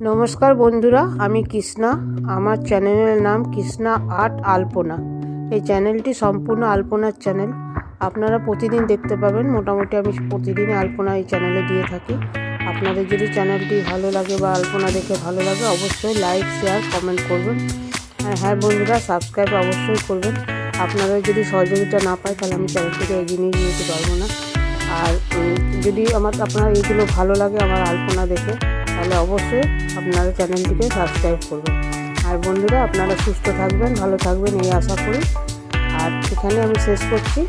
নমস্কার বন্ধুরা, আমি কৃষ্ণা। আমার চ্যানেলের নাম কৃষ্ণা আর্ট আলপনা। এই চ্যানেলটি সম্পূর্ণ আলপনার চ্যানেল। আপনারা প্রতিদিন দেখতে পাবেন। মোটামুটি আমি প্রতিদিনই আলপনা এই চ্যানেলে দিয়ে থাকি। আপনাদের যদি চ্যানেলটি ভালো লাগে বা আলপনা দেখে ভালো লাগে, অবশ্যই লাইক, শেয়ার, কমেন্ট করবেন। আর হ্যাঁ বন্ধুরা, সাবস্ক্রাইব অবশ্যই করবেন। আপনাদের যদি সহযোগিতা না পায় তাহলে আমি চ্যানেলটিকে এগিয়ে নিয়ে যেতে পারবো না। আর যদি আপনার এইগুলো ভালো লাগে আমার আলপনা দেখে, তাহলে অবশ্যই আপনারা চ্যানেলটিকে সাবস্ক্রাইব করবেন। আর বন্ধুরা, আপনারা সুস্থ থাকবেন, ভালো থাকবেন এই আশা করি। আর এখানে আমি শেষ করছি।